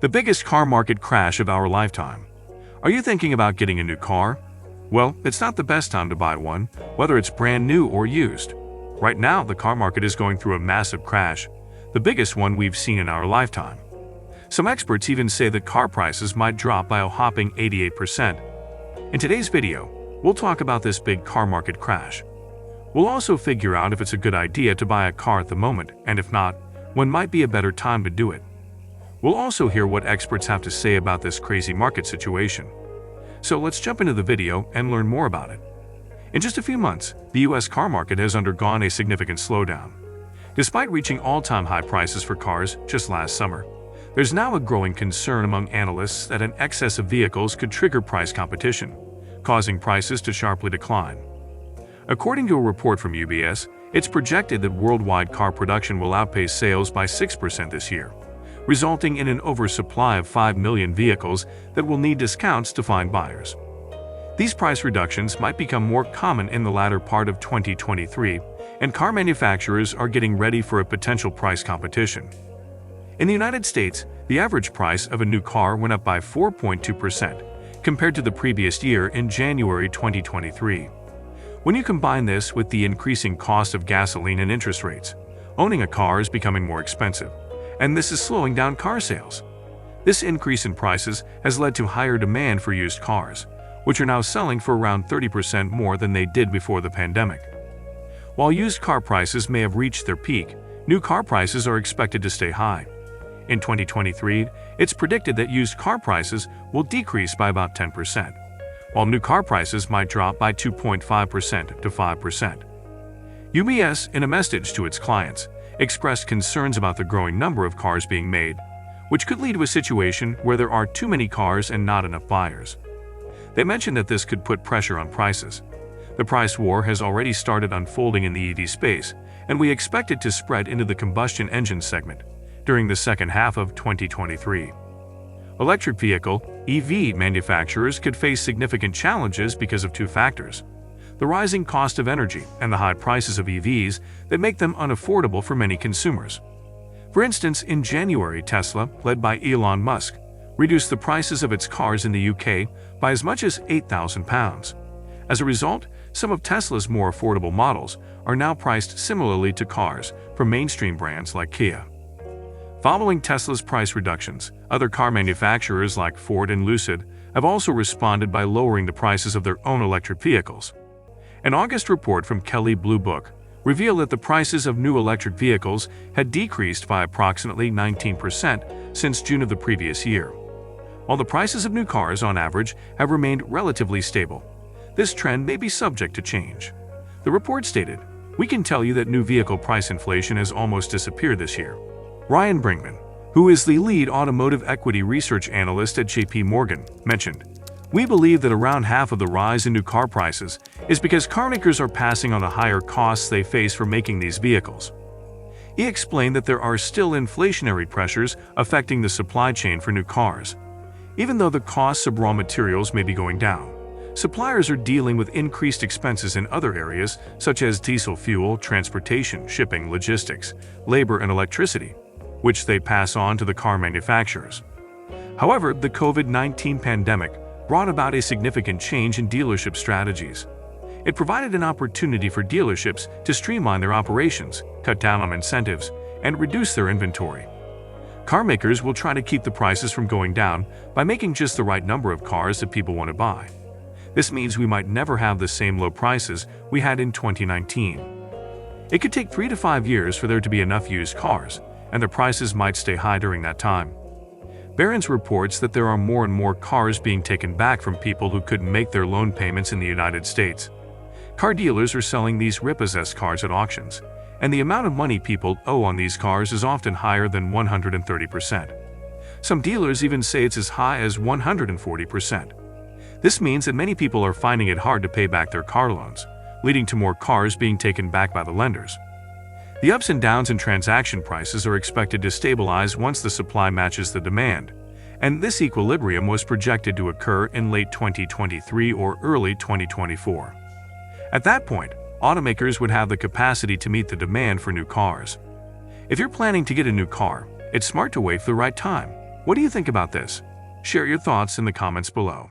The biggest car market crash of our lifetime. Are you thinking about getting a new car? Well, it's not the best time to buy one, whether it's brand new or used. Right now, the car market is going through a massive crash, the biggest one we've seen in our lifetime. Some experts even say that car prices might drop by a whopping 88%. In today's video, we'll talk about this big car market crash. We'll also figure out if it's a good idea to buy a car at the moment, and if not, when might be a better time to do it. We'll also hear what experts have to say about this crazy market situation. So let's jump into the video and learn more about it. In just a few months, the US car market has undergone a significant slowdown. Despite reaching all-time high prices for cars just last summer, there's now a growing concern among analysts that an excess of vehicles could trigger price competition, causing prices to sharply decline. According to a report from UBS, it's projected that worldwide car production will outpace sales by 6% this year, resulting in an oversupply of 5 million vehicles that will need discounts to find buyers. These price reductions might become more common in the latter part of 2023, and car manufacturers are getting ready for a potential price competition. In the United States, the average price of a new car went up by 4.2% compared to the previous year in January 2023. When you combine this with the increasing cost of gasoline and interest rates, owning a car is becoming more expensive, and this is slowing down car sales. This increase in prices has led to higher demand for used cars, which are now selling for around 30% more than they did before the pandemic. While used car prices may have reached their peak, new car prices are expected to stay high. In 2023, it's predicted that used car prices will decrease by about 10%, while new car prices might drop by 2.5% to 5%. UBS, in a message to its clients, expressed concerns about the growing number of cars being made, which could lead to a situation where there are too many cars and not enough buyers. They mentioned that this could put pressure on prices. The price war has already started unfolding in the EV space, and we expect it to spread into the combustion engine segment during the second half of 2023. Electric vehicle (EV) manufacturers could face significant challenges because of two factors: the rising cost of energy and the high prices of EVs that make them unaffordable for many consumers. For instance, in January, Tesla, led by Elon Musk, reduced the prices of its cars in the UK by as much as £8,000. As a result, some of Tesla's more affordable models are now priced similarly to cars from mainstream brands like Kia. Following Tesla's price reductions, other car manufacturers like Ford and Lucid have also responded by lowering the prices of their own electric vehicles. An August report from Kelley Blue Book revealed that the prices of new electric vehicles had decreased by approximately 19% since June of the previous year. While the prices of new cars on average have remained relatively stable, this trend may be subject to change. The report stated, "We can tell you that new vehicle price inflation has almost disappeared this year." Ryan Brinkman, who is the lead automotive equity research analyst at JP Morgan, mentioned, "We believe that around half of the rise in new car prices is because carmakers are passing on the higher costs they face for making these vehicles." He explained that there are still inflationary pressures affecting the supply chain for new cars. Even though the costs of raw materials may be going down, suppliers are dealing with increased expenses in other areas such as diesel fuel, transportation, shipping, logistics, labor, and electricity, which they pass on to the car manufacturers. However, the COVID-19 pandemic brought about a significant change in dealership strategies. It provided an opportunity for dealerships to streamline their operations, cut down on incentives, and reduce their inventory. Car makers will try to keep the prices from going down by making just the right number of cars that people want to buy. This means we might never have the same low prices we had in 2019. It could take 3 to 5 years for there to be enough used cars, and the prices might stay high during that time. Barron's reports that there are more and more cars being taken back from people who couldn't make their loan payments in the United States. Car dealers are selling these repossessed cars at auctions, and the amount of money people owe on these cars is often higher than 130%. Some dealers even say it's as high as 140%. This means that many people are finding it hard to pay back their car loans, leading to more cars being taken back by the lenders. The ups and downs in transaction prices are expected to stabilize once the supply matches the demand, and this equilibrium was projected to occur in late 2023 or early 2024. At that point, automakers would have the capacity to meet the demand for new cars. If you're planning to get a new car, it's smart to wait for the right time. What do you think about this? Share your thoughts in the comments below.